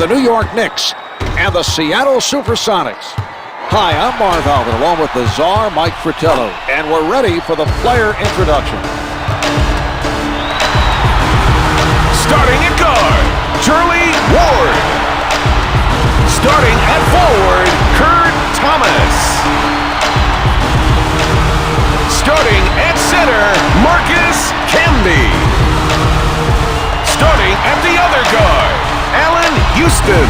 the New York Knicks and the Seattle Supersonics. Hi, I'm Marv Alvin, along with the czar, Mike Fratello, and we're ready for the player introduction. Starting at guard, Charlie Ward. Starting at forward, Kurt Thomas. Starting at center, Marcus Camby. Starting at the other guard, Allan Houston.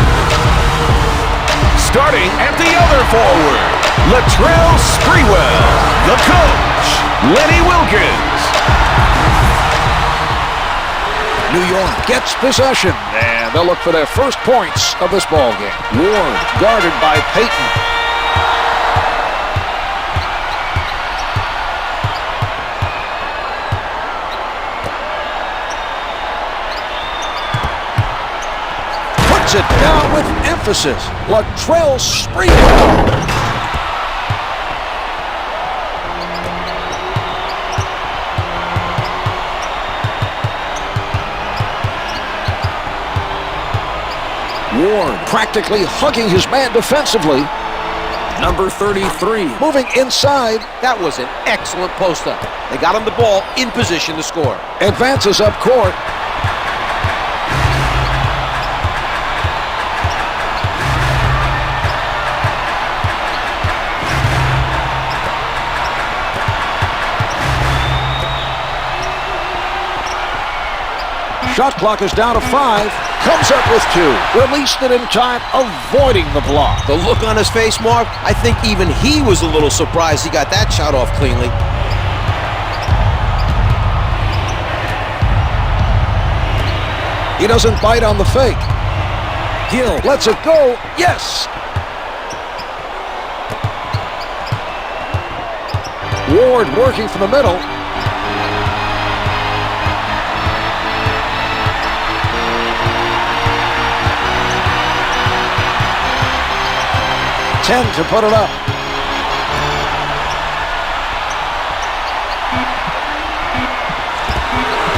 Starting at the other forward, Latrell Sprewell. The coach, Lenny Wilkins. New York gets possession, and they'll look for their first points of this ball game. Ward guarded by Payton. Puts it down with emphasis. Latrell Sprewell. Ward practically hugging his man defensively. Number 33 moving inside. That was an excellent post-up. They got him the ball in position to score. Advances up court. Shot clock is down to 5. Comes up with 2. Released it in time, avoiding the block. The look on his face, Mark, I think even he was a little surprised he got that shot off cleanly. He doesn't bite on the fake. Gill lets it go. Yes! Ward working from the middle. To put it up.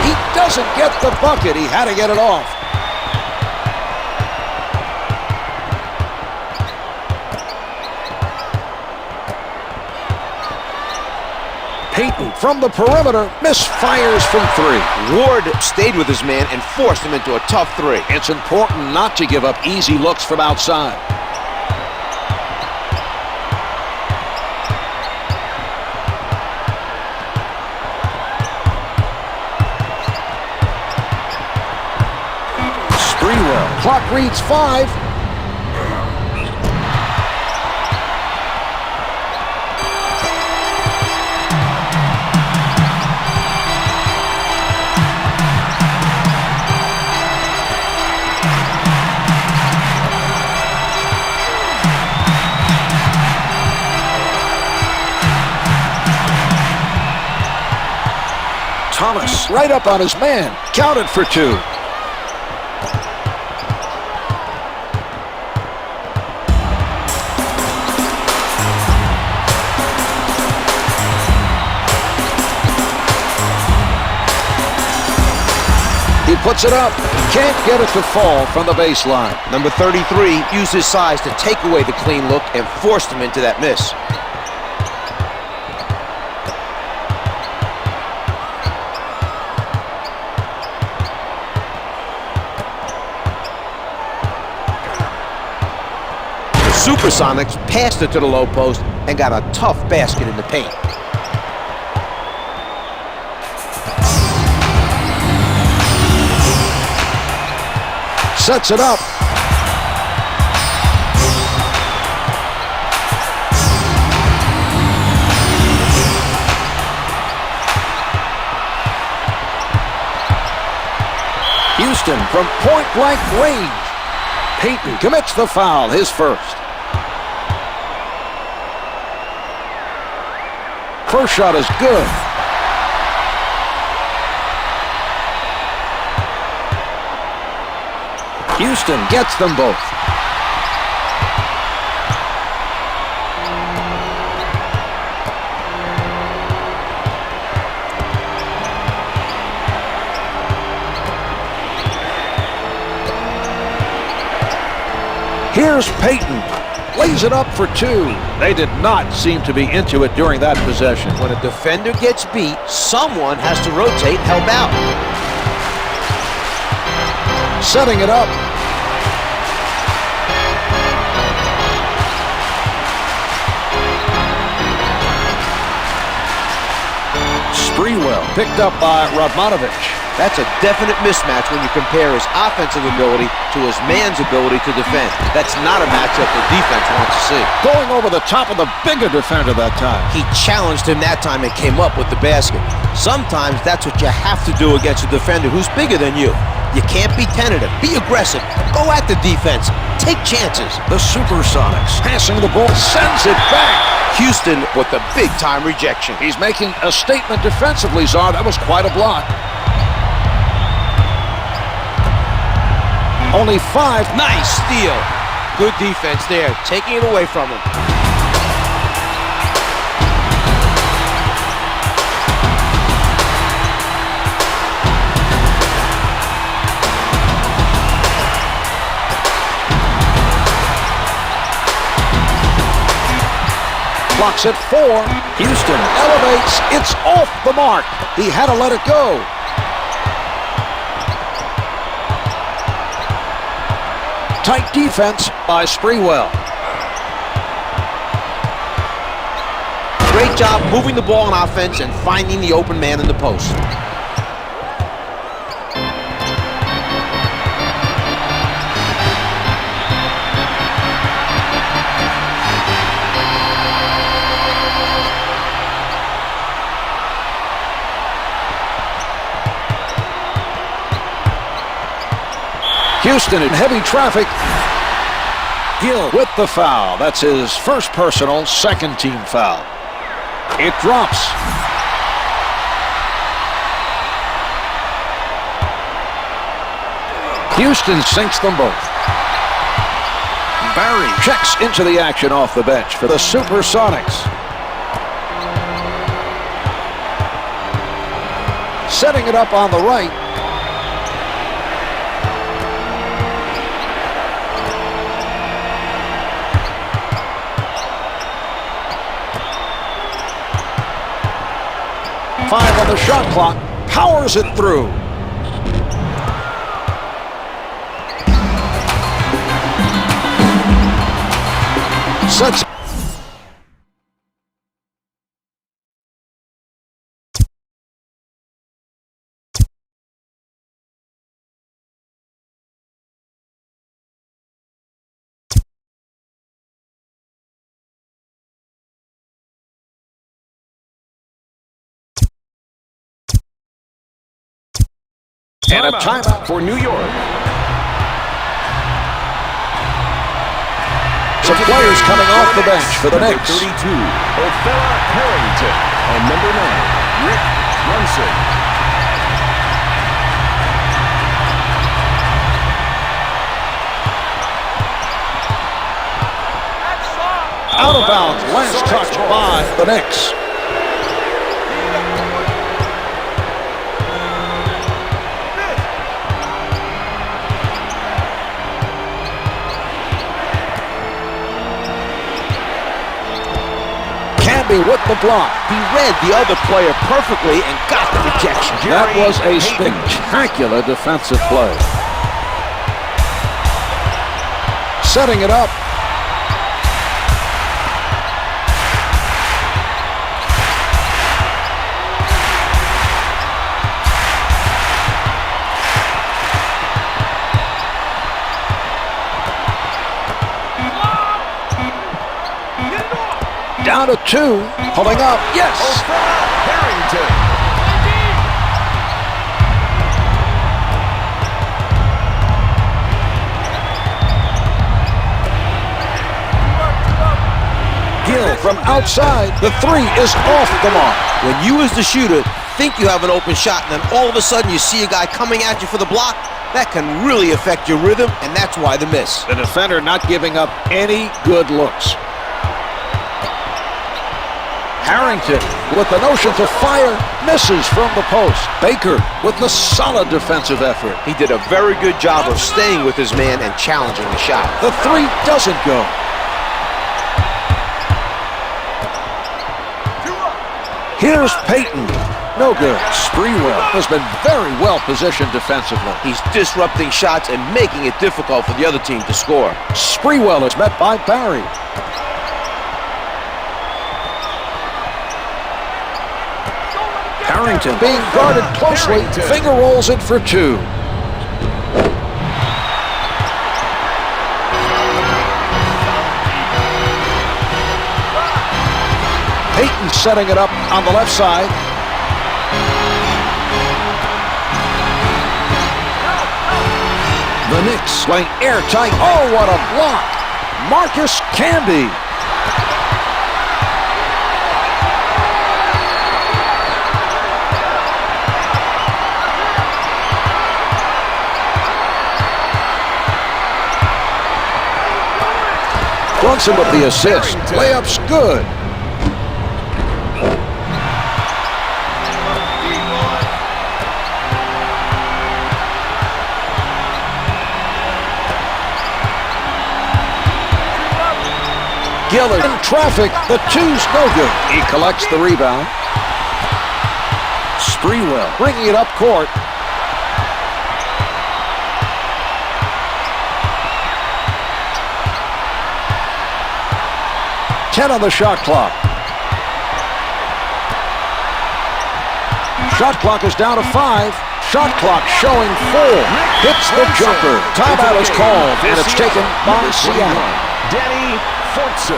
He doesn't get the bucket. He had to get it off. Payton from the perimeter misfires from 3. Ward stayed with his man and forced him into a tough 3. It's important not to give up easy looks from outside. Clock reads 5. Thomas right up on his man. Counted for 2. He puts it up. Can't get it to fall from the baseline. Number 33 used his size to take away the clean look and forced him into that miss. The Supersonics passed it to the low post and got a tough basket in the paint. Sets it up. Houston from point-blank range. Payton commits the foul, his first. First shot is good. Houston gets them both. Here's Payton. Lays it up for two. They did not seem to be into it during that possession. When a defender gets beat, someone has to rotate and help out. Setting it up. Sprewell picked up by Radmanovich. That's a definite mismatch when you compare his offensive ability to his man's ability to defend. That's not a matchup the defense wants to see. Going over the top of the bigger defender that time. He challenged him that time and came up with the basket. Sometimes that's what you have to do against a defender who's bigger than you. You can't be tentative. Be aggressive. Go at the defense. Take chances. The Supersonics passing the ball, sends it back. Houston with the big-time rejection. He's making a statement defensively, Czar. That was quite a block. Only 5. Nice steal. Good defense there, taking it away from him. Blocks at 4. Houston elevates. It's off the mark. He had to let it go. Tight defense by Sprewell. Great job moving the ball on offense and finding the open man in the post. Houston in heavy traffic. Gill with the foul. That's his first personal, second team foul. It drops. Houston sinks them both. Barry checks into the action off the bench for the Supersonics. Setting it up on the right. Five on the shot clock, powers it through. Sets. And a timeout for New York. Some players coming off the bench for the Knicks. 32, Othella Harrington. And number 9, Rick Brunson. Out of bounds, last touch by the Knicks. Camby with the block. He read the other player perfectly and got the rejection. That was a spectacular defensive play. Setting it up. Down to 2, pulling up, yes! Harrington. Gill from outside, the 3 is off the mark. When you as the shooter think you have an open shot and then all of a sudden you see a guy coming at you for the block, that can really affect your rhythm, and that's why the miss. The defender not giving up any good looks. Harrington with the notion to fire, misses from the post. Baker with the solid defensive effort. He did a very good job of staying with his man and challenging the shot. The three doesn't go. Here's Payton. No good. Sprewell has been very well positioned defensively. He's disrupting shots and making it difficult for the other team to score. Sprewell is met by Barry. Harrington being guarded closely. Finger rolls it for two. Payton setting it up on the left side. The Knicks laying airtight. Oh, what a block. Marcus Camby. Brunson with the assist. Layup's good. Gillard in traffic. The two's no good. He collects the rebound. Sprewell bringing it up court. Ten on the shot clock. Shot clock is down to 5. Shot clock showing 4. Hits the jumper. Timeout is called, and it's taken by Seattle. Brunson.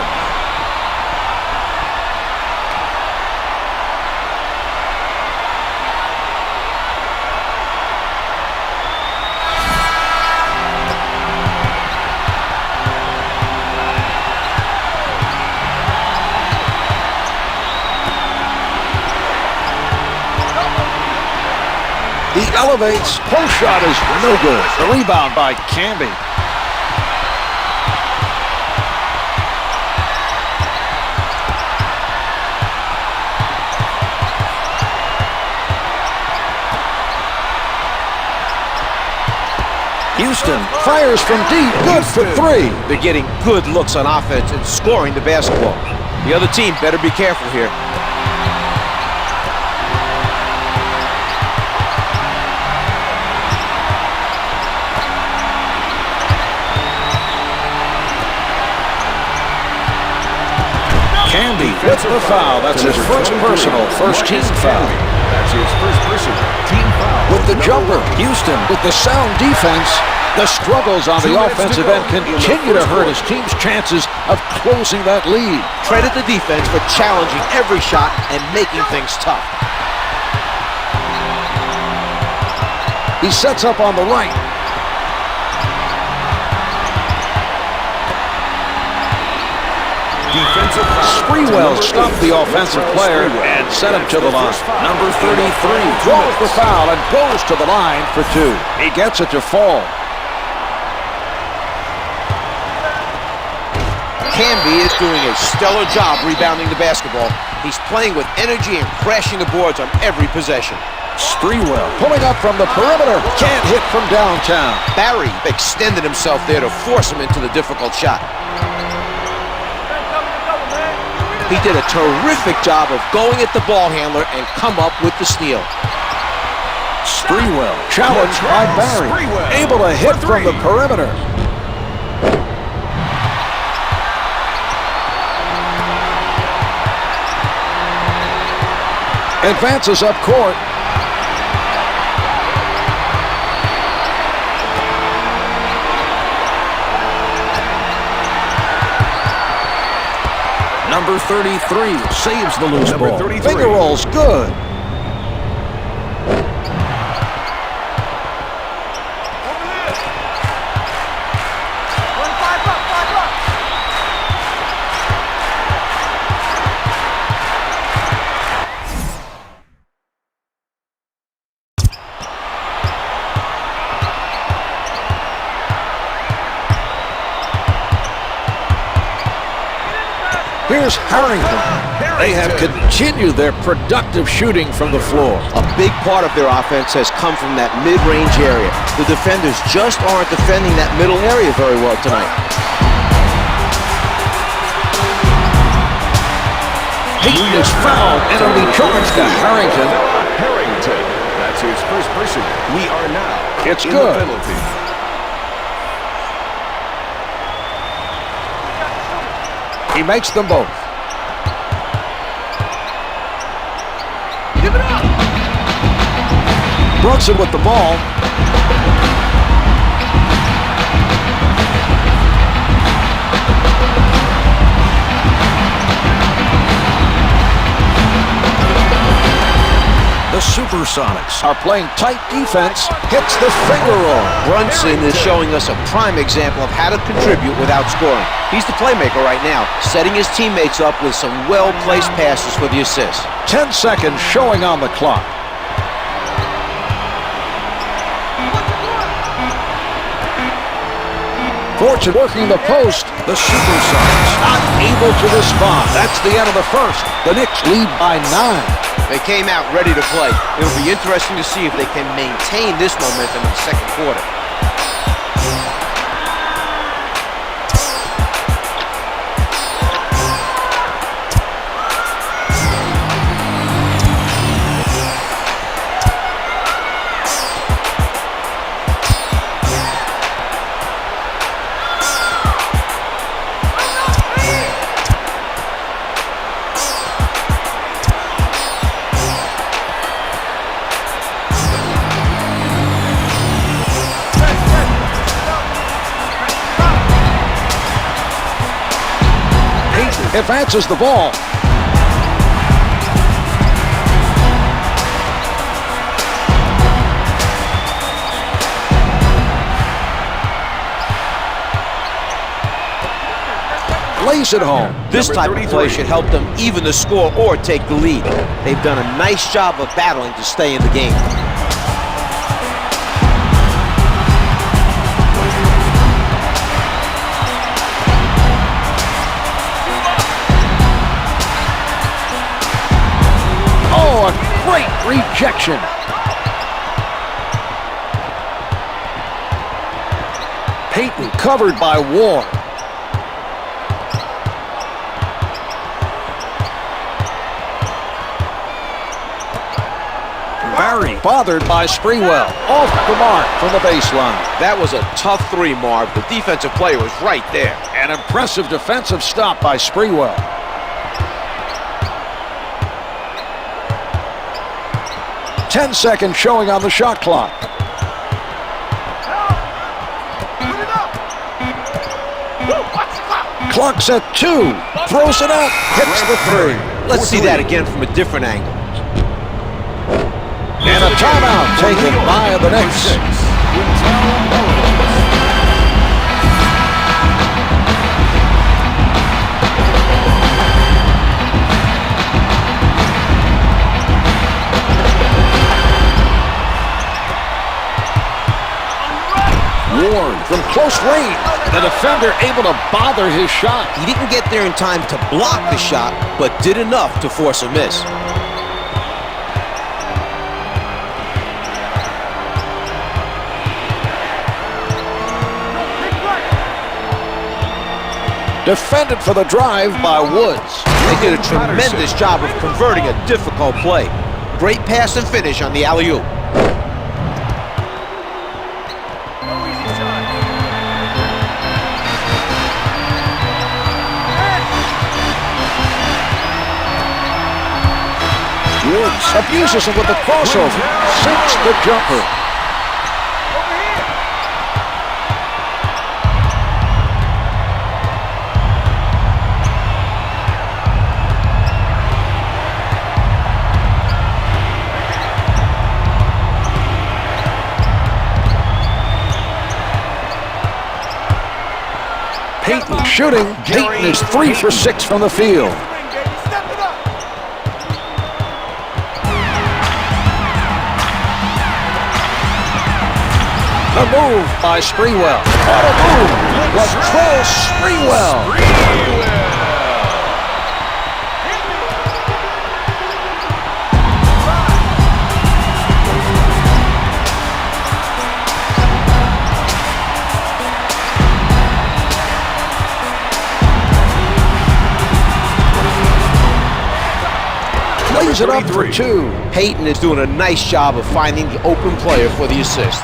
He elevates. Post shot is no good. The rebound by Camby. Houston fires from deep. Good for 3. They're getting good looks on offense and scoring the basketball. The other team better be careful here. Camby with the foul. That's his first personal, first team foul. That's his first personal team foul. With the jumper, Houston with the sound defense. The struggles on the offensive end continue to hurt his team's chances of closing that lead. Credit the defense for challenging every shot and making things tough. He sets up on the right. Sprewell stopped the offensive player and sent him to the line. Number 33 draws the foul and goes to the line for 2. He gets it to fall. Camby is doing a stellar job rebounding the basketball. He's playing with energy and crashing the boards on every possession. Sprewell pulling up from the perimeter. Can't hit from downtown. Barry extended himself there to force him into the difficult shot. He did a terrific job of going at the ball handler and come up with the steal. Sprewell challenged by Barry. Able to hit from the perimeter. Advances up court. Number 33 saves the loose ball. Finger rolls good. Here's Harrington. They have continued their productive shooting from the floor. A big part of their offense has come from that mid-range area. The defenders just aren't defending that middle area very well tonight. Payton is fouled, and it'll be charged to Harrington. That's his first person. We are now It's in good. the penalty. He makes them both. Give it up. Brunson with the ball. The Supersonics are playing tight defense. Hits the finger roll. Brunson is showing us a prime example of how to contribute without scoring. He's the playmaker right now, setting his teammates up with some well-placed passes for the assist. 10 seconds showing on the clock. Fortune working the post. The Supersonics not able to respond. That's the end of the first. The Knicks lead by 9. They came out ready to play. It'll be interesting to see if they can maintain this momentum in the second quarter. Advances the ball. Lays it home. This type of play should help them even the score or take the lead. They've done a nice job of battling to stay in the game. Oh, a great rejection. Payton covered by Ward. Barry bothered by Sprewell. Off the mark from the baseline. That was a tough three, Marv. The defensive player was right there. An impressive defensive stop by Sprewell. Ten seconds showing on the shot clock. Clock's at 2. Throws it up. Hits the 3. Let's see that again from a different angle. And a timeout taken by the Knicks. Ward from close range. The defender able to bother his shot. He didn't get there in time to block the shot, but did enough to force a miss. Defended for the drive by Woods. They did a tremendous job of converting a difficult play. Great pass and finish on the alley-oop. Woods abuses him with the crossover. Sinks the jumper. Payton shooting. Payton is 3 for 6 from the field. The move by Sprewell. What a move! Latrell Sprewell. tees it up for 2. Payton is doing a nice job of finding the open player for the assist.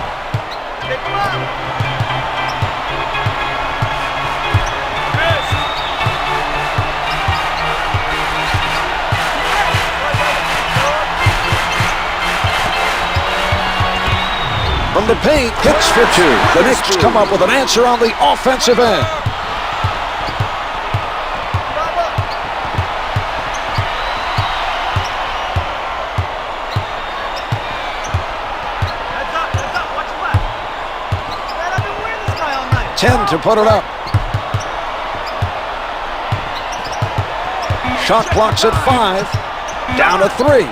From the paint, hits for 2. The Knicks come up with an answer on the offensive end. Watch 10 to put it up. Shot clock's at 5. Down to 3.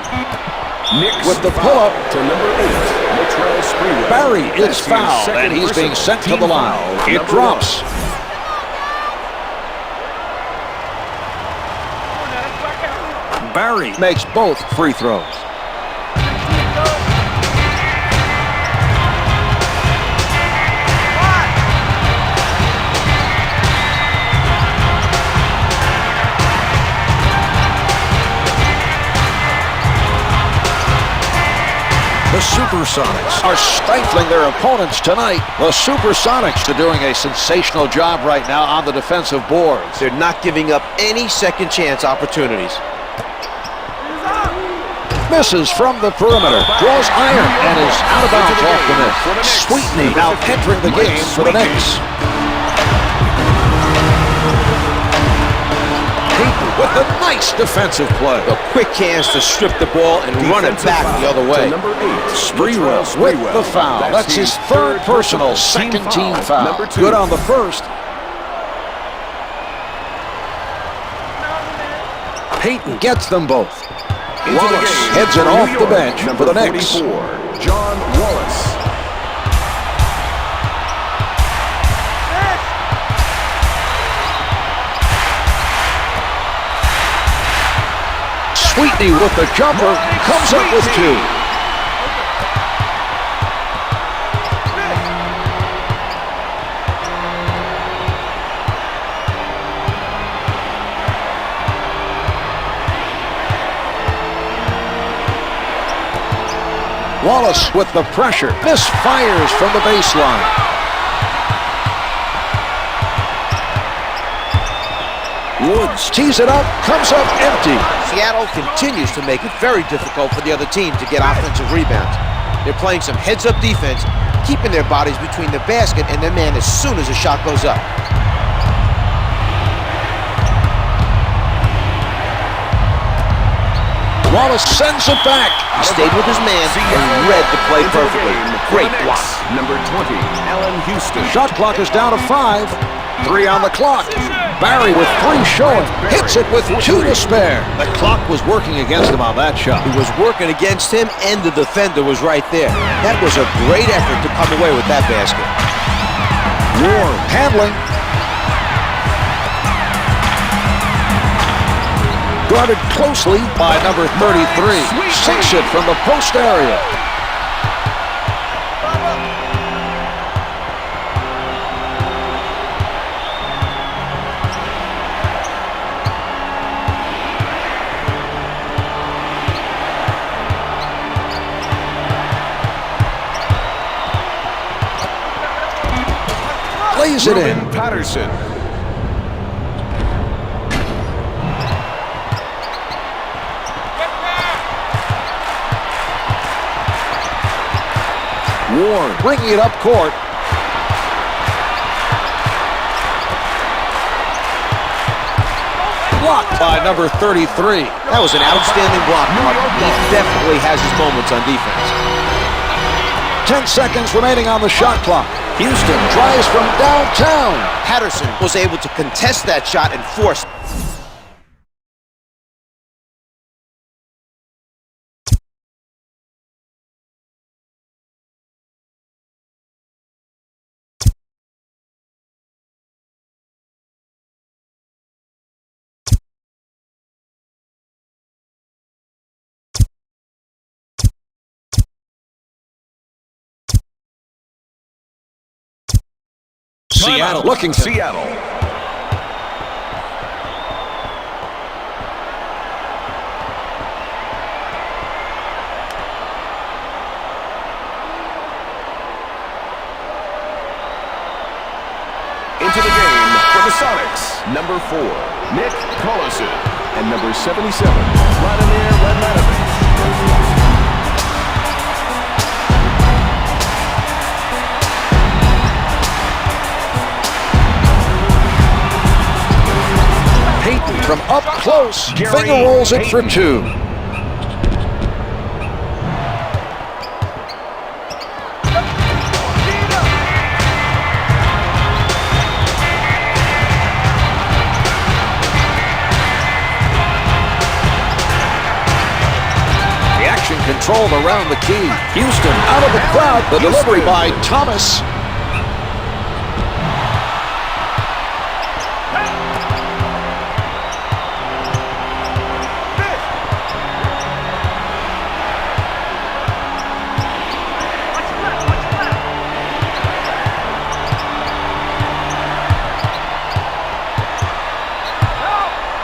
Knicks With the pull-up to number 8. Latrell Sprewell. Barry is That's his fouled, second and he's being personal sent to the team line. foul, It number drops. 1. Barry makes both free throws. The Supersonics are stifling their opponents tonight. The Supersonics are doing a sensational job right now on the defensive boards. They're not giving up any second chance opportunities. Misses from the perimeter, draws iron, and is out of bounds off the net. Sweetney now entering the game for the Knicks. Payton with a nice defensive play. The quick hands to strip the ball and run it back the other way. To number 8. Sprewell with the foul. That's his third personal, second team foul. Number 2. Good on the first. Payton gets them both. Wallace heads it off the bench for the Knicks. 44, John Wallace. Sweetney with the jumper, comes up with 2. Wallace with the pressure, misfires from the baseline. Woods tees it up, comes up empty. Seattle continues to make it very difficult for the other team to get offensive rebounds. They're playing some heads-up defense, keeping their bodies between the basket and their man as soon as a shot goes up. Wallace sends it back. He stayed with his man and read the play perfectly. Great block. Number 20, Allan Houston. Shot clock is down to 5. 3 on the clock. Barry with 3 showing. Hits it with 2 to spare. The clock was working against him on that shot. It was working against him, and the defender was right there. That was a great effort to come away with that basket. Warren handling. Guarded closely by number 33. Sinks it from the post area. Lays it in. Patterson. Warren bringing it up court. Blocked by number 33. That was an outstanding block. He definitely has his moments on defense. 10 seconds remaining on the shot clock. Houston tries from downtown. Patterson was able to contest that shot and force. Seattle looking to Seattle. Supersonics, number 4, Nick Collison, and number 77, Vladimir Radmanovich. Payton from up close, finger rolls it for 2. Controlled around the key. Houston out of the crowd. The delivery by Thomas.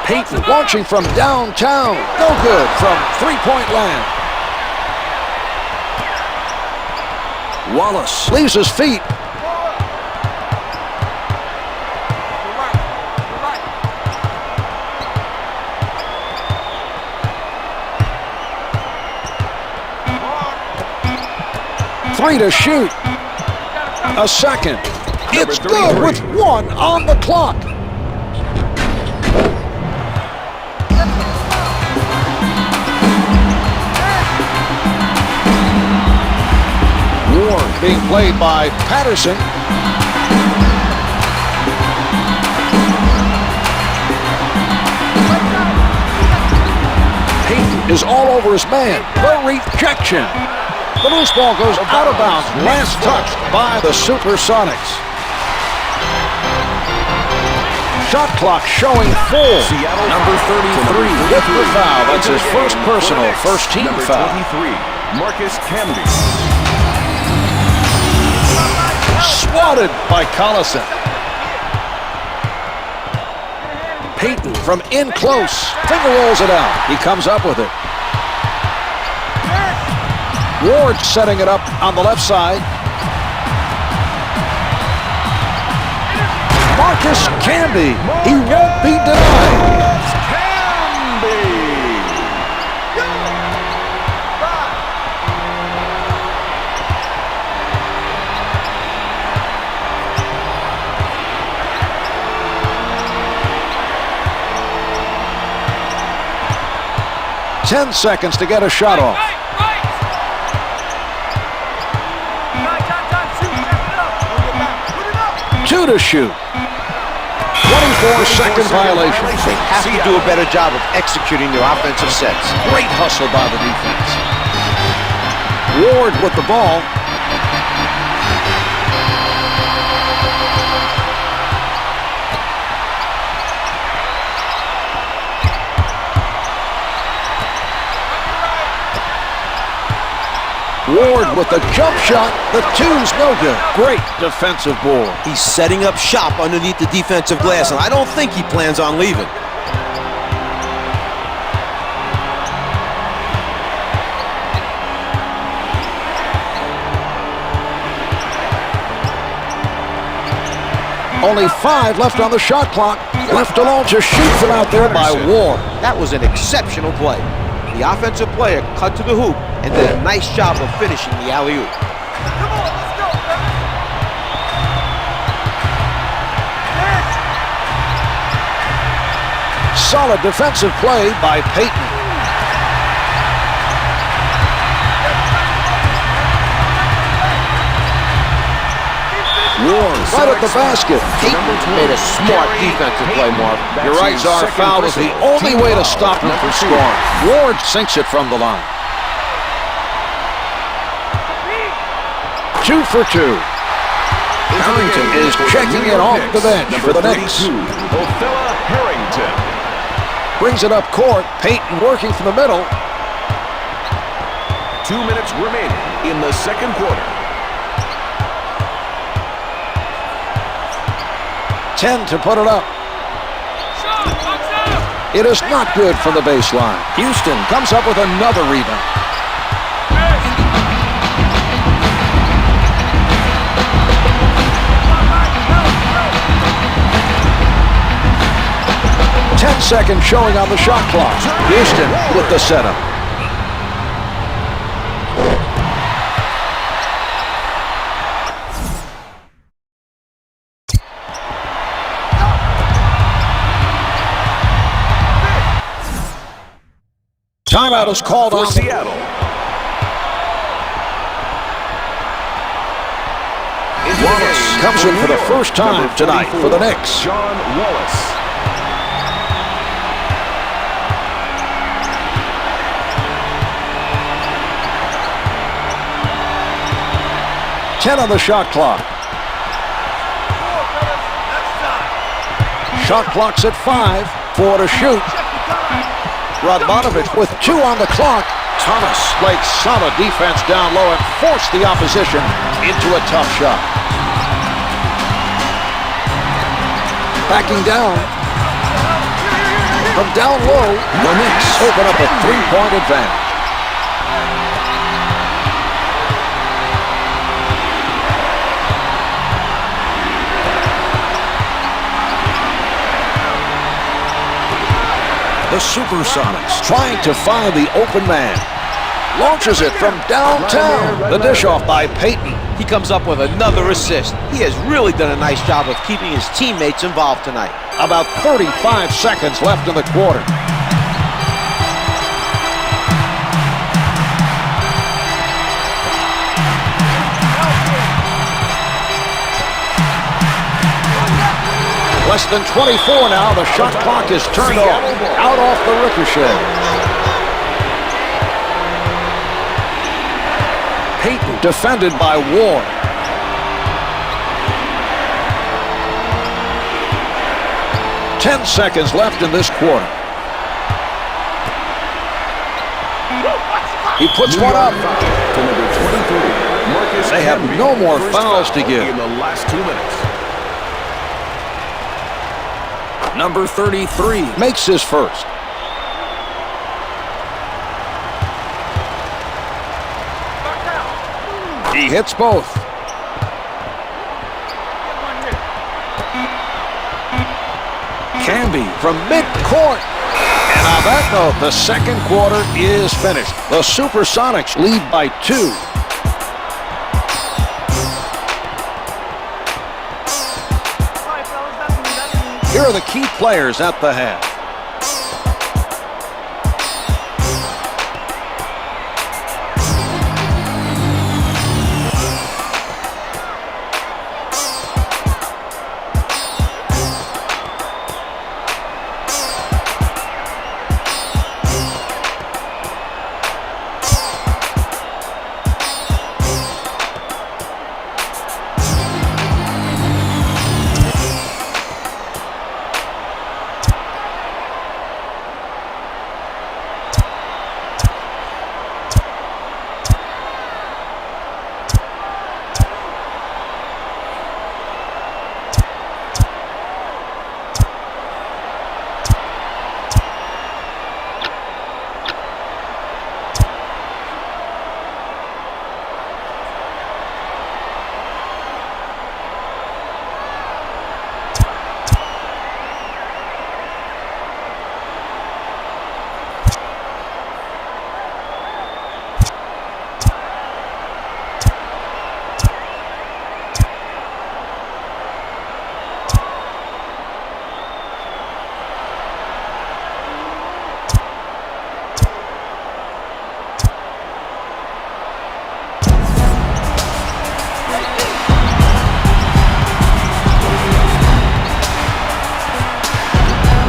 Payton launching from downtown. No good from three-point land. Wallace leaves his feet. Three to shoot. A second. It's good with 1 on the clock. Ward being played by Patterson. Payton is all over his man. The rejection. The loose ball goes out of bounds. Last touched by the Supersonics. Shot clock showing full. Seattle number 33 with the foul. That's his first personal, first team number foul. 23, Marcus Camby. Swatted by Collison. Payton from in close. Finger rolls it out. He comes up with it. Ward setting it up on the left side. Marcus Camby. He won't be denied. Camby. 10 seconds to get a shot off. Two to shoot. 24-second violation. They have to do a better job of executing their offensive sets. Great hustle by the defense. Ward with the ball. Ward with the jump shot. The two's no good. Great defensive board. He's setting up shop underneath the defensive glass, and I don't think he plans on leaving. Only 5 left on the shot clock. Left alone to shoot from out there by Ward. That was an exceptional play. The offensive player cut to the hoop and did a nice job of finishing the alley-oop. Come on, let's go, baby. Solid defensive play by Payton. Ward right at the basket. Payton made a smart defensive play, Mark. You're right, Czar. Foul was the only way to stop him from scoring. Ward sinks it from the line. 2 for 2. Harrington is checking it off the bench for the Knicks. Othella Harrington. Brings it up court. Payton working from the middle. 2 minutes remaining in the second quarter. 10 to put it up. It is not good from the baseline. Houston comes up with another rebound. 10 seconds showing on the shot clock. Houston with the setup. Timeout is called for on Seattle. Wallace comes in for the first time tonight for the Knicks. John Wallace. Ten on the shot clock. Shot clock's at 5. 4 to shoot. Radmanovic with 2 on the clock. Thomas played solid defense down low and forced the opposition into a tough shot. Backing down. From down low, the Knicks open up a 3-point advantage. The Supersonics trying to find the open man. Launches it from downtown. The dish off by Payton. He comes up with another assist. He has really done a nice job of keeping his teammates involved tonight. About 35 seconds left in the quarter. Less than 24 now. The shot clock is turned off. Out off the ricochet. Payton defended by Ward. Ten seconds left in this quarter. He puts one up. To number 23, Marcus They have Camby. no more First fouls to foul give. in the last 2 minutes. Number 33 makes his first. He hits both. Camby from midcourt. And on that note, the second quarter is finished. The Supersonics lead by 2. Here are the key players at the half.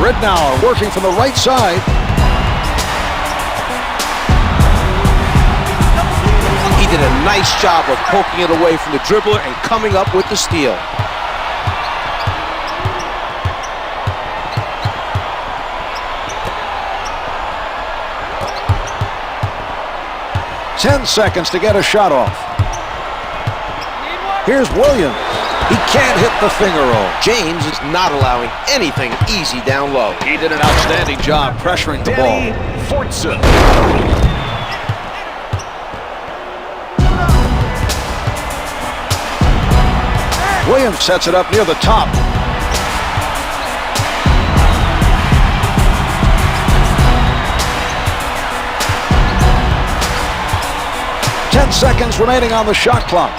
Ridnour working from the right side. He did a nice job of poking it away from the dribbler and coming up with the steal. Ten seconds to get a shot off. Here's Williams. He can't hit the finger roll. James is not allowing anything easy down low. He did an outstanding job pressuring the ball. Fortson. Williams sets it up near the top. 10 seconds remaining on the shot clock.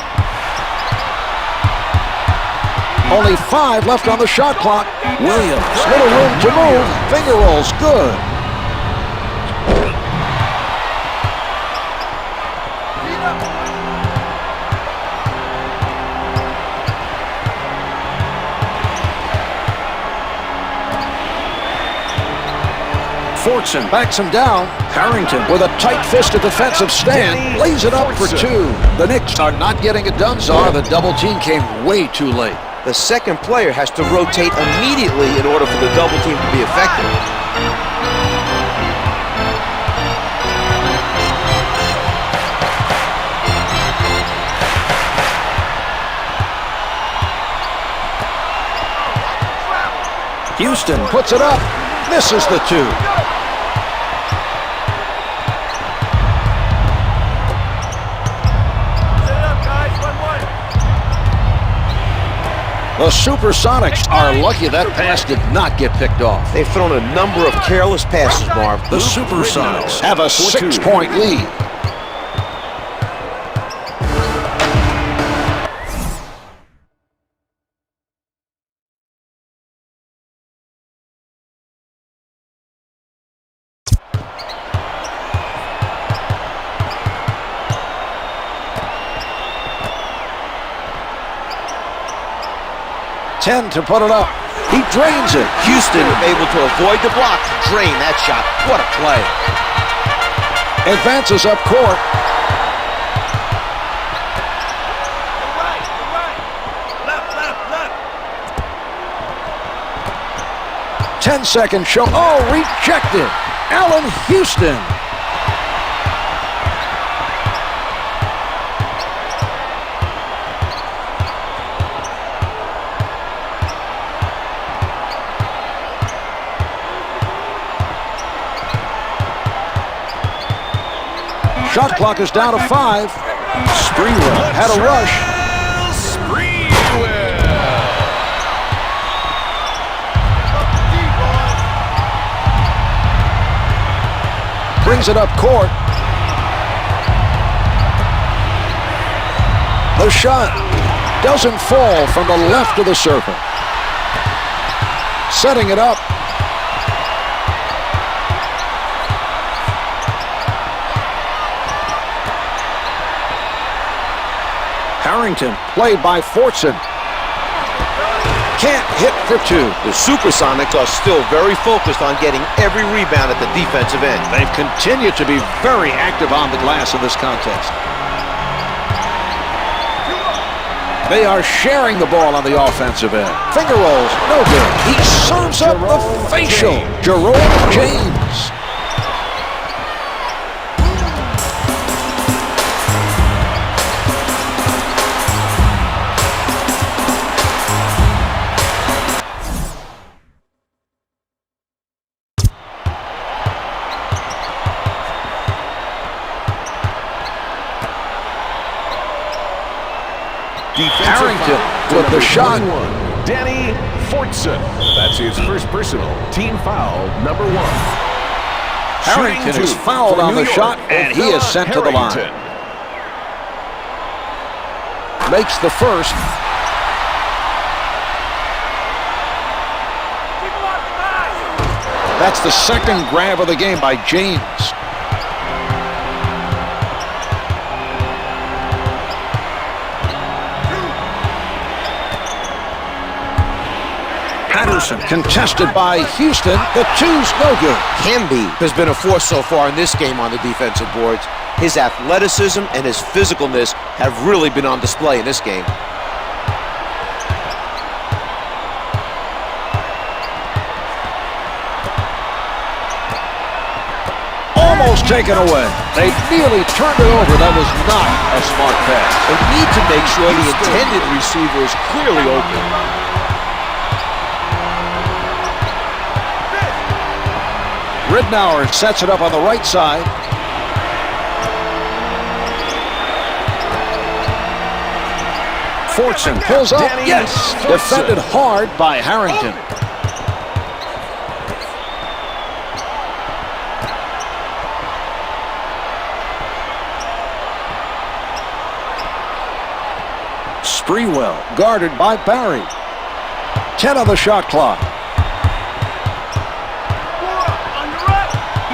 Only 5 left on the shot clock. Williams, little room to move. Finger rolls, good. Fortson backs him down. Harrington with a tight-fisted defensive stand lays it up for 2. The Knicks are not getting it done, Czar. The double team came way too late. The second player has to rotate immediately in order for the double team to be effective. Houston puts it up, misses the 2. The Supersonics are lucky that pass did not get picked off. They've thrown a number of careless passes, Marv. The Supersonics have a 6-point lead. To put it up. He drains it. Houston able to avoid the block to drain that shot. What a play. Advances up court. Left. 10-second show. Oh, rejected. Allan Houston. Shot clock is down to 5. Sprewell had a rush. Sprewell. Brings it up court. The shot doesn't fall from the left of the circle. Setting it up. Harrington, played by Fortson. Can't hit for 2. The Supersonics are still very focused on getting every rebound at the defensive end. They've continued to be very active on the glass in this contest. They are sharing the ball on the offensive end. Finger rolls, no good. He serves up the facial. Jerome James. Harrington with the shot. Danny Fortson. That's his first personal. Team foul number 1. Harrington is fouled on the shot, and he is sent to the line. Makes the first. That's the second grab of the game by James. Contested by Houston. The 2's no good. Camby has been a force so far in this game on the defensive boards. His athleticism and his physicalness have really been on display in this game. Almost taken away. They nearly turned it over. That was not a smart pass. They need to make sure the intended receiver is clearly open. Ridnour sets it up on the right side. Fortson pulls up. Yes! Defended hard by Harrington. Sprewell, guarded by Barry. 10 on the shot clock.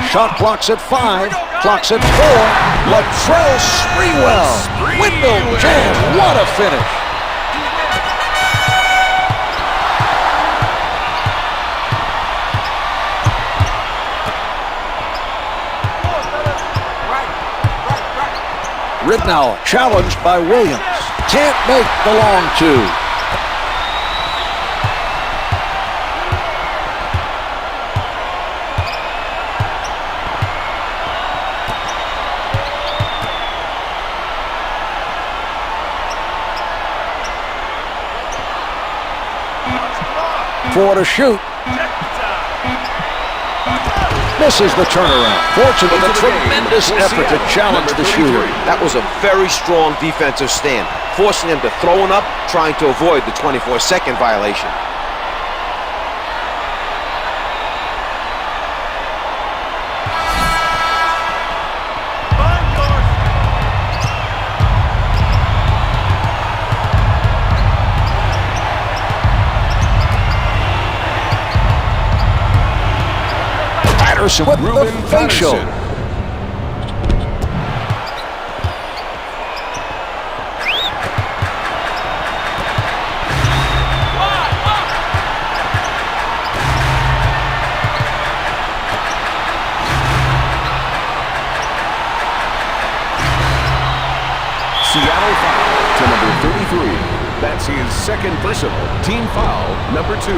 Shot clock's at 5. Clock's at 4. Latrell Sprewell. Windmill jam. What a finish. Ridnow challenged by Williams. Can't make the long two. Four to shoot. Misses the turnaround. Fortune with a tremendous effort to challenge the shooter. That was a very strong defensive stand, forcing them to throw it up, trying to avoid the 24-second violation. With the facial. Seattle foul to number 33. That's his second personal. Team foul number 2.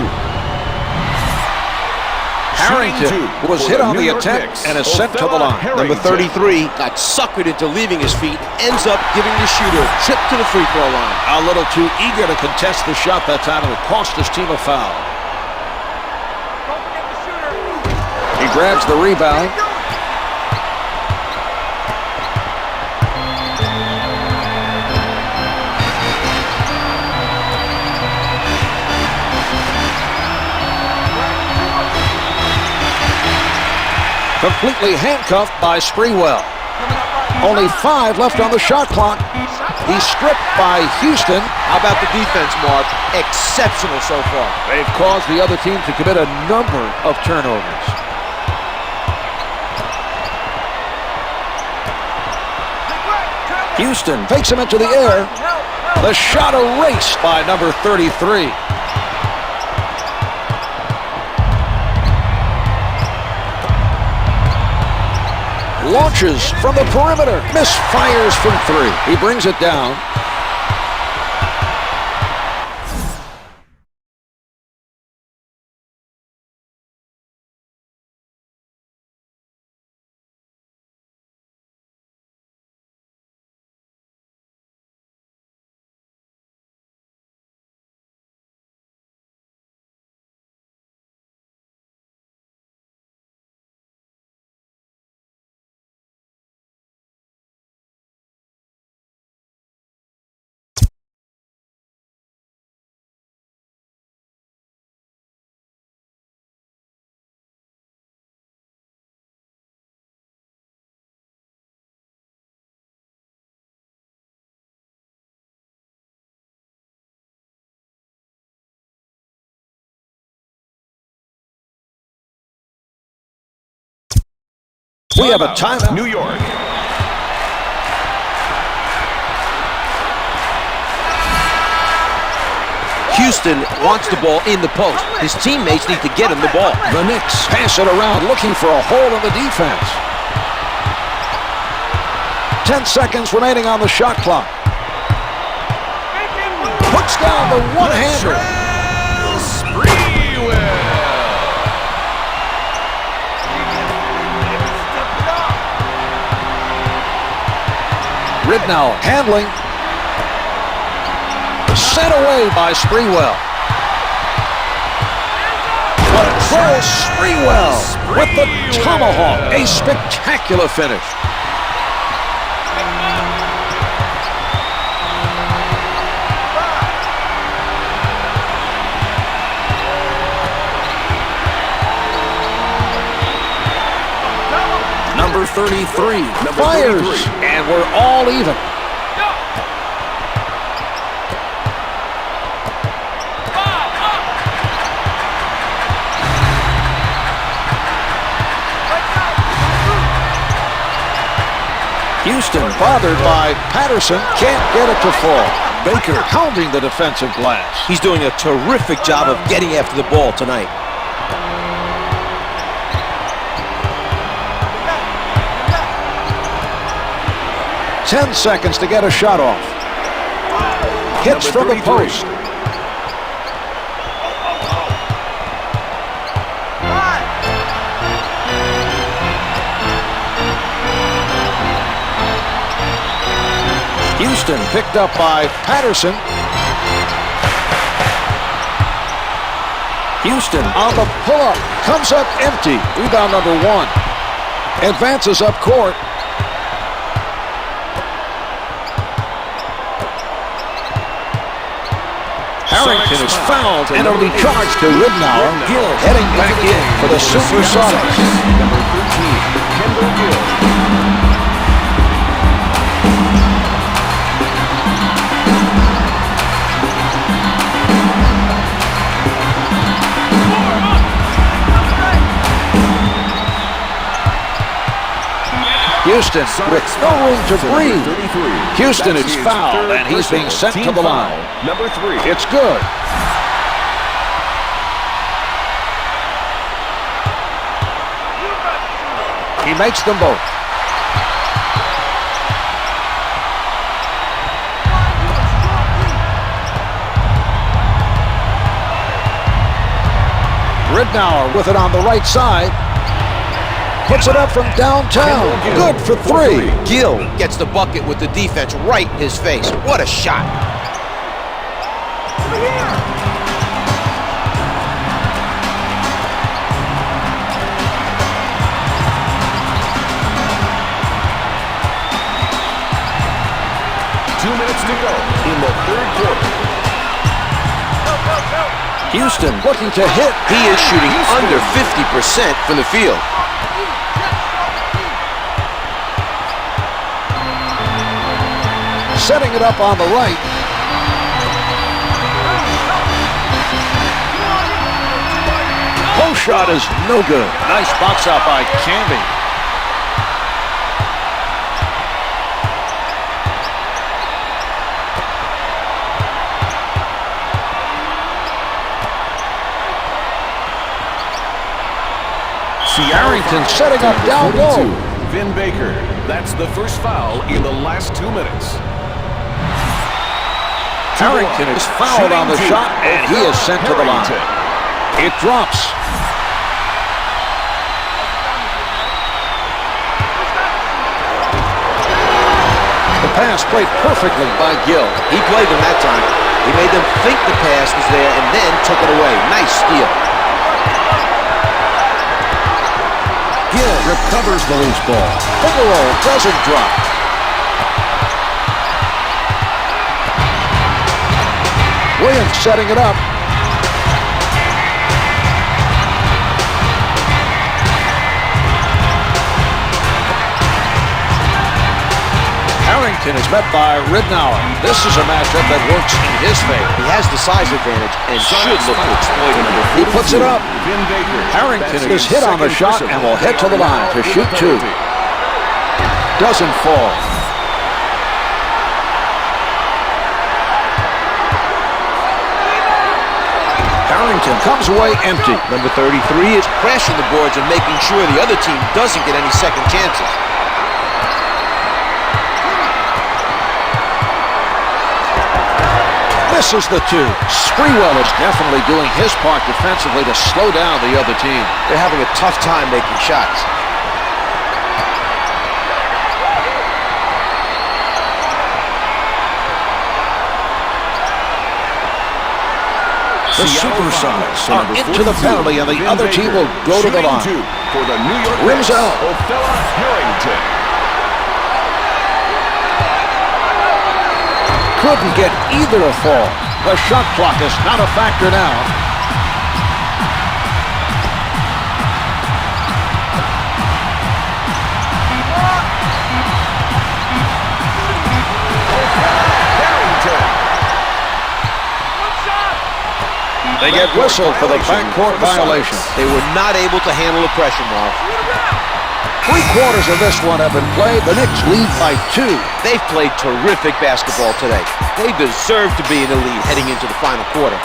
Harrington was hit on the attempt and is sent to the line. Number 33 got suckered into leaving his feet, ends up giving the shooter a trip to the free throw line. A little too eager to contest the shot that time, and it cost his team a foul. Don't forget the shooter. He grabs the rebound. Completely handcuffed by Sprewell. Only 5 left on the shot clock. He's stripped by Houston. How about the defense, Mark? Exceptional so far. They've caused the other team to commit a number of turnovers. Houston takes him into the air. The shot erased by number 33. Launches from the perimeter. Misfires from 3. He brings it down. We have a timeout. New York. Houston wants the ball in the post. His teammates need to get him the ball. The Knicks pass it around, looking for a hole in the defense. 10 seconds remaining on the shot clock. Puts down the one-hander. Sprewell. Ridnow handling. Sent away by Sprewell. Latrell Sprewell with the tomahawk. A spectacular finish. Number 33 fires, and we're all even. Houston bothered by Patterson. Can't get it to fall. Baker pounding the defensive glass. He's doing a terrific job of getting after the ball tonight. 10 seconds to get a shot off. Hits from the post. Houston picked up by Patterson. Houston on the pull-up. Comes up empty. Rebound number 1. Advances up court. Harrington is fouled and it'll be charged to Ridnour. Gill heading back in for the Supersonics. Number 13, Kendall Gill. Houston with no room to breathe. Houston is fouled and he's being sent to the line. Number 3. It's good. He makes them both. Ridnour with it on the right side. Puts it up from downtown. Good for 3. Gill gets the bucket with the defense right in his face. What a shot. Over here. Two minutes to go in the third quarter. Houston looking to hit. He is shooting under 50% from the field. Setting it up on the right. Post shot is no good. Nice box out by Camby. Harrington setting up down low. Vin Baker. That's the first foul in the last 2 minutes. Harrington is fouled on the shot, and he is sent to the line. It drops. The pass played perfectly by Gill. He played them that time. He made them think the pass was there and then took it away. Nice steal. Gill recovers the loose ball. Sprewell doesn't drop. Williams setting it up. Harrington is met by Ridnour. This is a matchup that works in his favor. He has the size advantage and should look to exploit it. He puts it up. Vin Baker. Harrington is hit on the shot and will head to the line to shoot 2. Doesn't fall. Harrington comes away empty. Number 33 is crashing the boards and making sure the other team doesn't get any second chances. Misses the 2. Sprewell is definitely doing his part defensively to slow down the other team. They're having a tough time making shots. The Supersonics are into the penalty, and the other team will go to the line. For the New York Rims out. Harrington. Couldn't get either a fall. The shot clock is not a factor now. They get whistled for the backcourt violation. They were not able to handle the pressure, Marv. 3/4 of this one have been played. The Knicks lead by 2. They've played terrific basketball today. They deserve to be in the lead heading into the final quarter.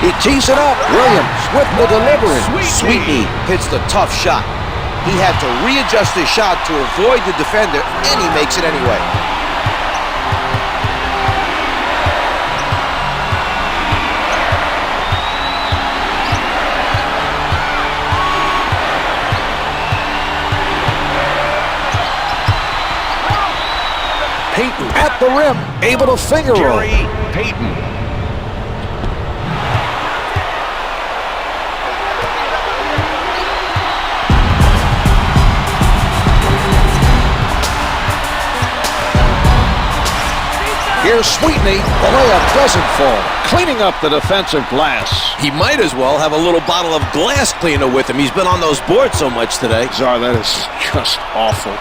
He tees it up. Williams with the delivery. Sweetney hits the tough shot. He had to readjust his shot to avoid the defender, and he makes it anyway. Payton at the rim, able to finger roll. Payton. Here's Sweetney. The layup doesn't fall. Cleaning up the defensive glass. He might as well have a little bottle of glass cleaner with him. He's been on those boards so much today. Czar, that is just awful.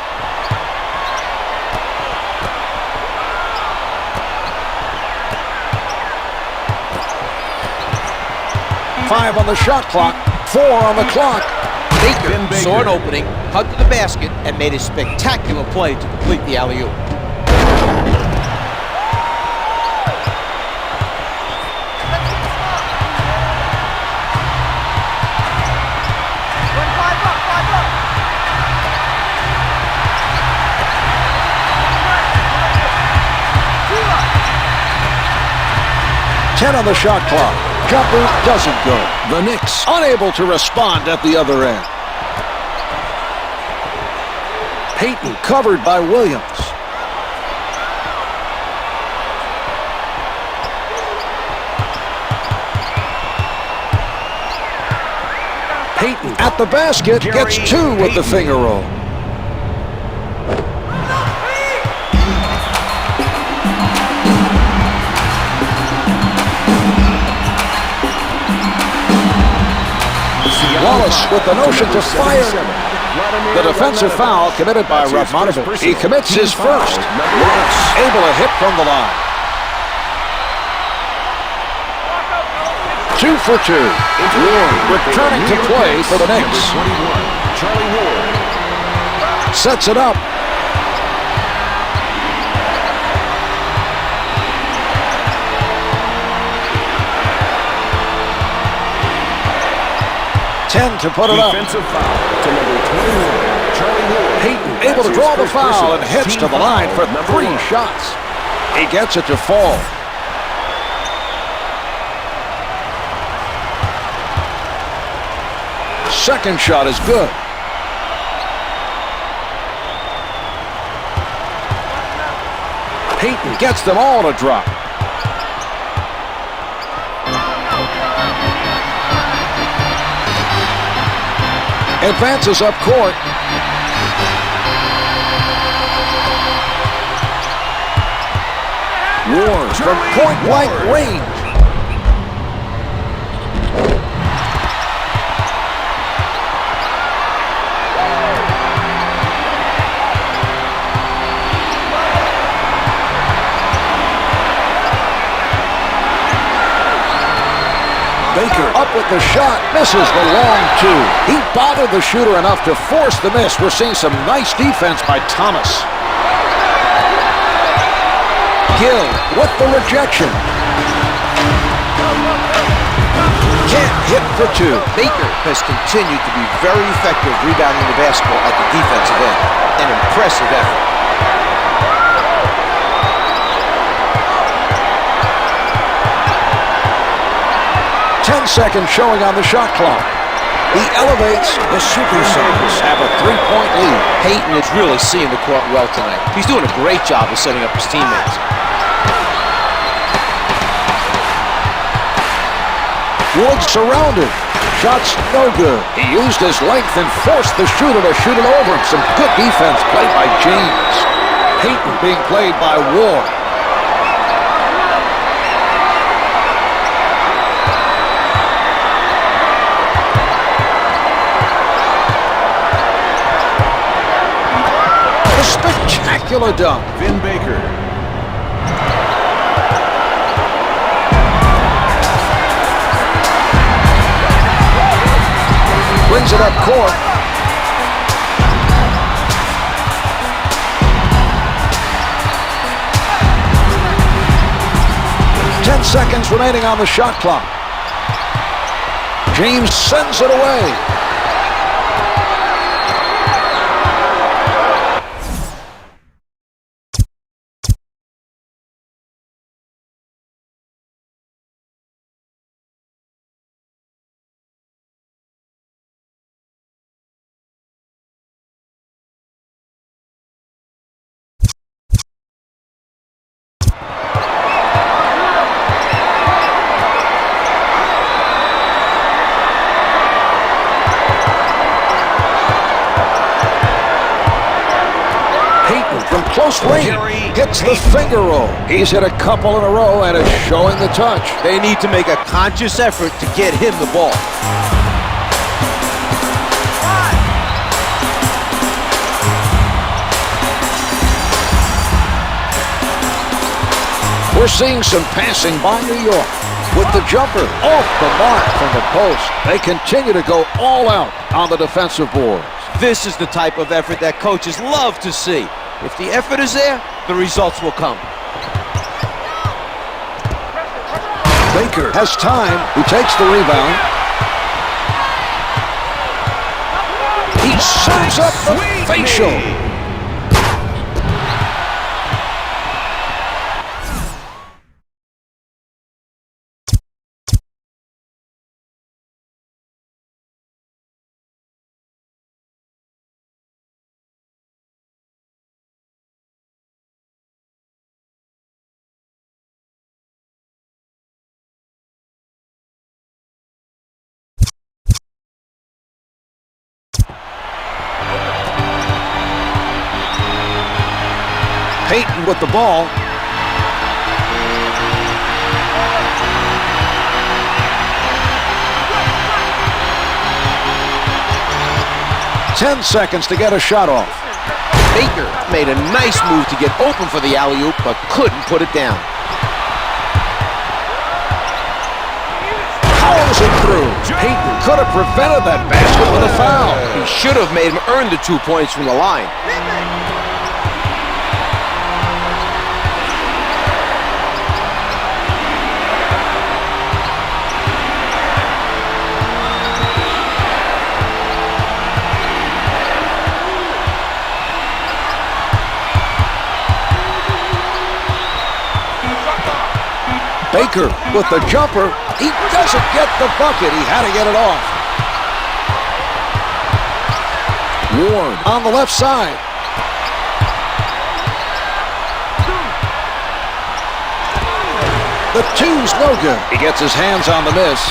Five on the shot clock. 4 on the clock. Baker saw an opening, hugged the basket, and made a spectacular play to complete the alley-oop. Ten on the shot clock. Jumper doesn't go. The Knicks unable to respond at the other end. Payton covered by Williams. Payton at the basket, gets 2 with the finger roll. Wallace with the notion to fire. The defensive foul committed by Radmanovich. He commits his first. Wallace able to hit from the line. 2 for 2. Ward returning to play for the Knicks. Sets it up. To put it up. Defensive foul to number 21, Charlie Ward. Payton able to draw the foul and heads to the line for 3 shots. He gets it to fall. Second shot is good. Payton gets them all to drop. Advances up court. Ward from point-blank range. up with the shot, misses the long two. He bothered the shooter enough to force the miss. We're seeing some nice defense by Thomas. Gill with the rejection. Can't hit for two. Baker has continued to be very effective rebounding the basketball at the defensive end. An impressive effort. 10 seconds showing on the shot clock. He elevates. The Supersonics have a 3-point lead. Payton is really seeing the court well tonight. He's doing a great job of setting up his teammates. Woods surrounded. Shots no good. He used his length and forced the shooter to shoot it over him. Some good defense played by James. Payton being played by Ward. A spectacular dunk. Vin Baker. Brings it up court. Ten seconds remaining on the shot clock. James sends it away. From close range, hits the finger roll. He's hit a couple in a row and is showing the touch. They need to make a conscious effort to get him the ball. We're seeing some passing by New York. With the jumper off the mark from the post. They continue to go all out on the defensive boards. This is the type of effort that coaches love to see. If the effort is there, the results will come. Baker has time. He takes the rebound. He serves up the facial. Payton with the ball. Ten seconds to get a shot off. Baker made a nice move to get open for the alley-oop, but couldn't put it down. Powers it through. Payton could have prevented that basket with a foul. He should have made him earn the 2 points from the line. Baker with the jumper. He doesn't get the bucket. He had to get it off. Ward on the left side. The two's no good. He gets his hands on the miss.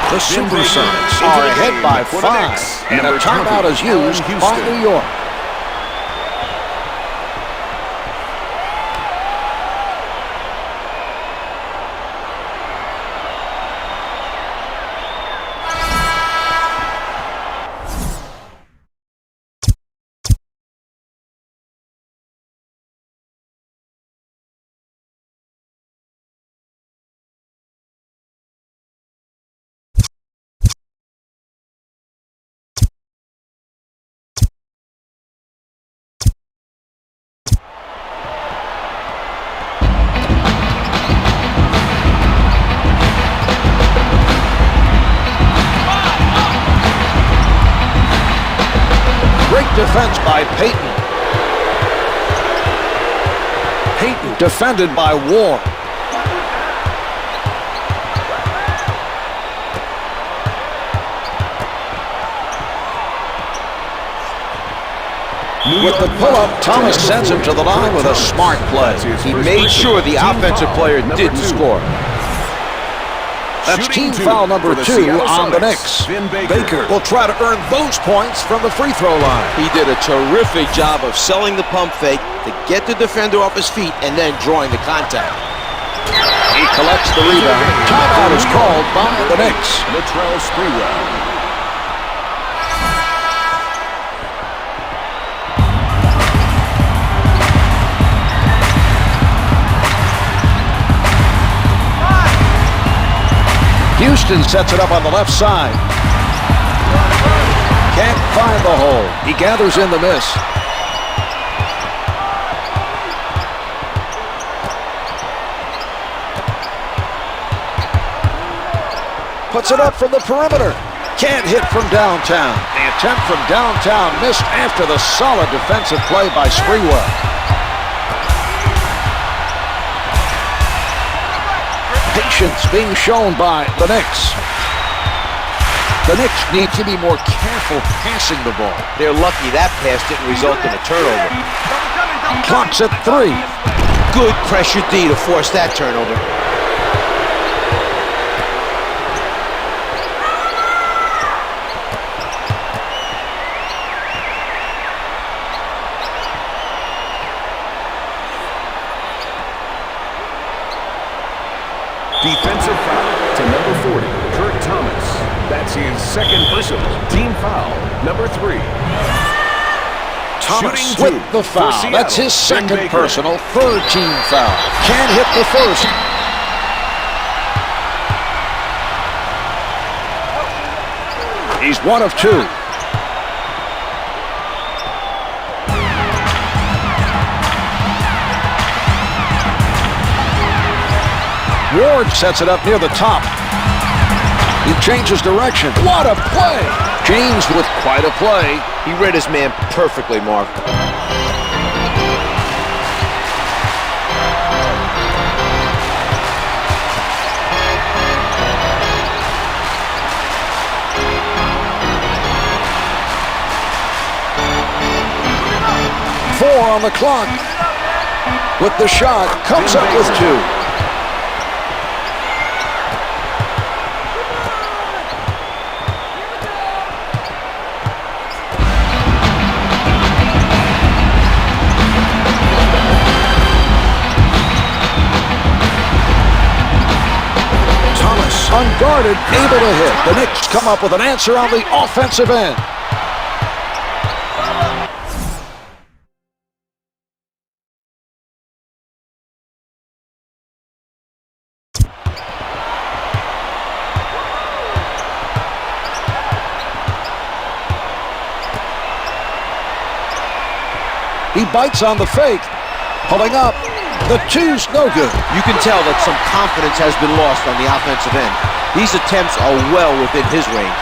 The Supersonics are ahead by 5, and a timeout is used by New York. defense by Payton. Payton defended by Ward. With the pull-up, Thomas sends him to the line with a smart play. He made sure the offensive player didn't score. That's team foul number 2 on the Knicks. Baker will try to earn those points from the free throw line. He did a terrific job of selling the pump fake to get the defender off his feet and then drawing the contact. He collects the rebound. Timeout is called by the Knicks. Latrell Sprewell. Houston sets it up on the left side. Can't find the hole. He gathers in the miss. Puts it up from the perimeter. Can't hit from downtown. The attempt from downtown missed after the solid defensive play by Sprewell. Patience being shown by the Knicks. The Knicks need to be more careful passing the ball. They're lucky that pass didn't result in a turnover. Clock's at 3. Good pressure D to force that turnover. Defensive foul to number 40, Kurt Thomas. That's his second personal. Team foul, number 3. Thomas with the foul. That's his second personal, third team foul. Can't hit the first. He's 1 of 2. Ward sets it up near the top. He changes direction. What a play! James with quite a play. He read his man perfectly, Mark. Four on the clock. With the shot, comes up with 2. Unguarded, able to hit. The Knicks come up with an answer on the offensive end. He bites on the fake, pulling up. The 2's no good. You can tell that some confidence has been lost on the offensive end. These attempts are well within his range.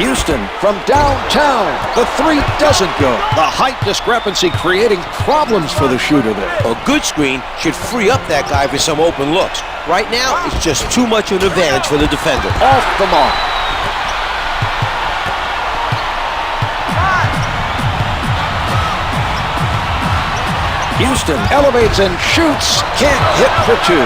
Houston from downtown. The 3 doesn't go. The height discrepancy creating problems for the shooter there. A good screen should free up that guy for some open looks. Right now, it's just too much of an advantage for the defender. Off the mark. Houston elevates and shoots. Can't hit for 2.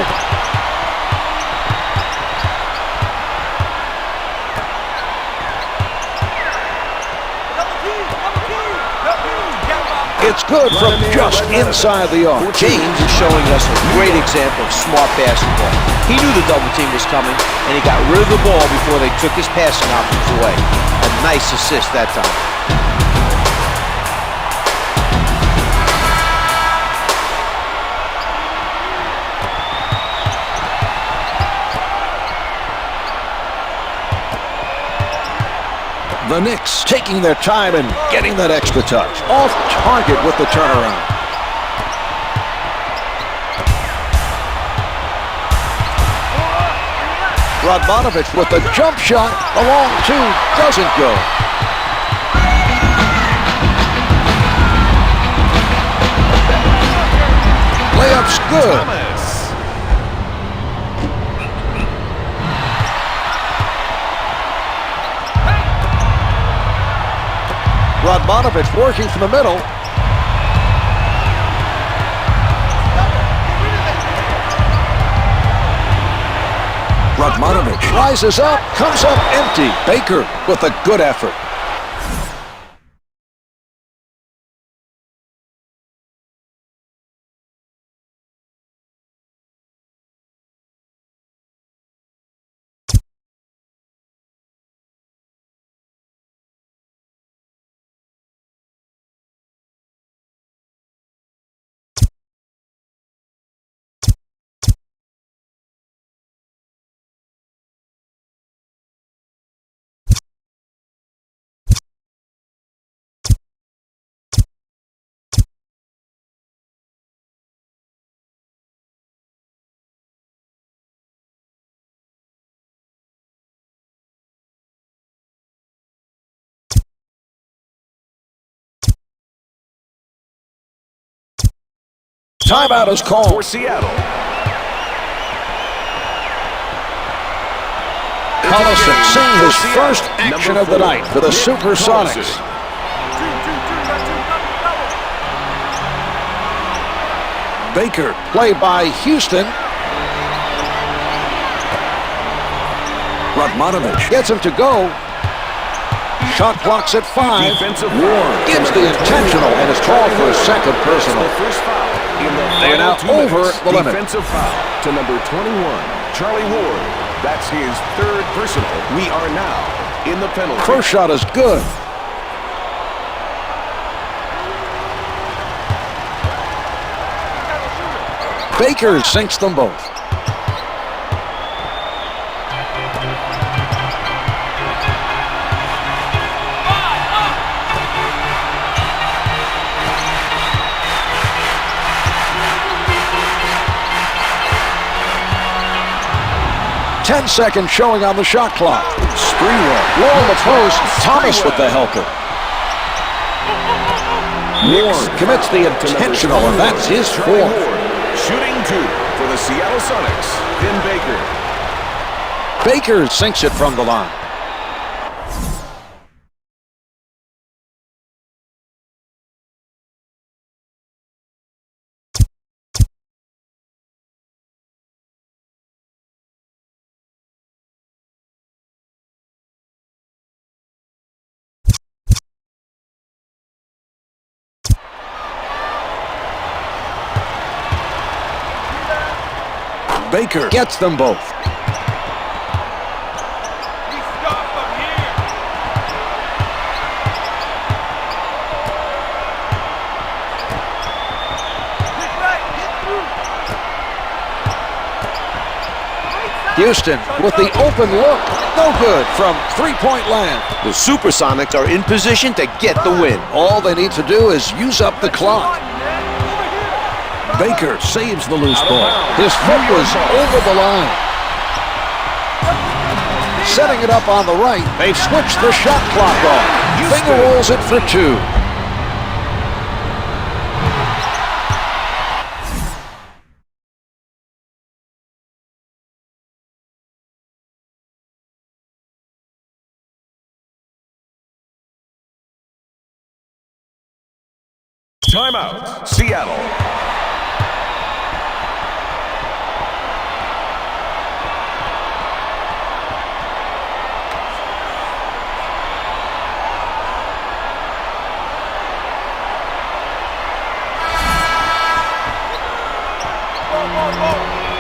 It's good from just inside the arc. James is showing us a great example of smart basketball. He knew the double team was coming, and he got rid of the ball before they took his passing options away. A nice assist that time. The Knicks taking their time and getting that extra touch. Off target with the turnaround. Radmanovich with the jump shot. A long two doesn't go. Layup's good. Radmanovich working from the middle. Radmanovich rises up, comes up empty. Baker with a good effort. Timeout is called for Seattle. Collison seeing his first action of the night for the Supersonics. Baker, play by Houston. Radmanovich gets him to go. Shot clock's at 5. Ward gives the intentional and is called for a second personal. They are now over the limit. Defensive foul to number 21, Charlie Ward. That's his third personal. We are now in the penalty. First shot is good. Baker sinks them both. Ten-second showing on the shot clock. Sprewell, low on the post. Thomas with the helper. Ward commits the intentional, and that's his fourth. Shooting two for the Seattle Sonics. Then Baker. Baker sinks it from the line. Baker gets them both. Houston with the open look. No good from three-point land. The Supersonics are in position to get the win. All they need to do is use up the clock. Baker saves the loose ball. His foot was over the line. Setting it up on the right. They've switched the shot clock off. Finger rolls it for two. Timeout, Seattle.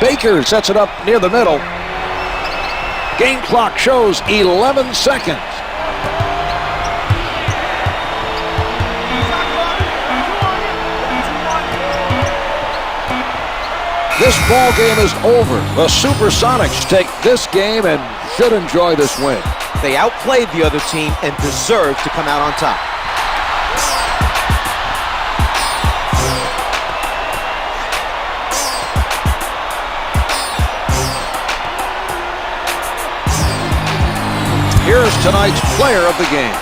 Baker sets it up near the middle. Game clock shows 11 seconds. This ball game is over. The Supersonics take this game and should enjoy this win. They outplayed the other team and deserve to come out on top. Here's tonight's player of the game.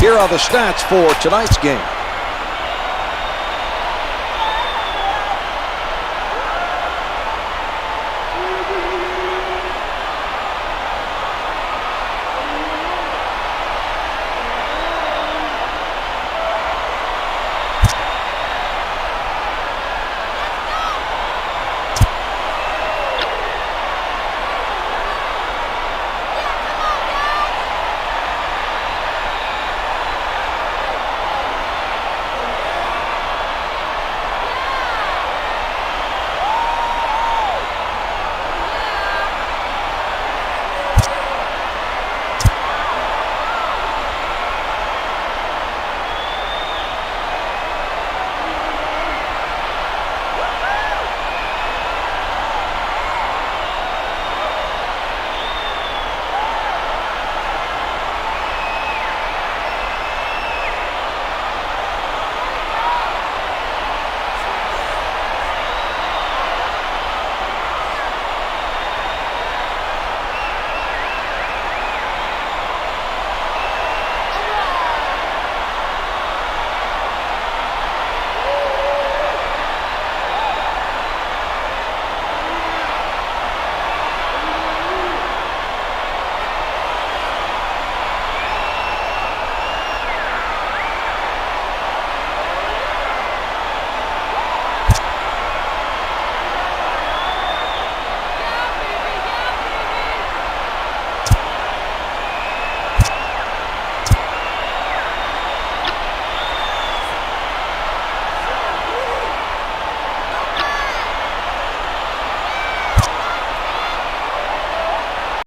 Here are the stats for tonight's game.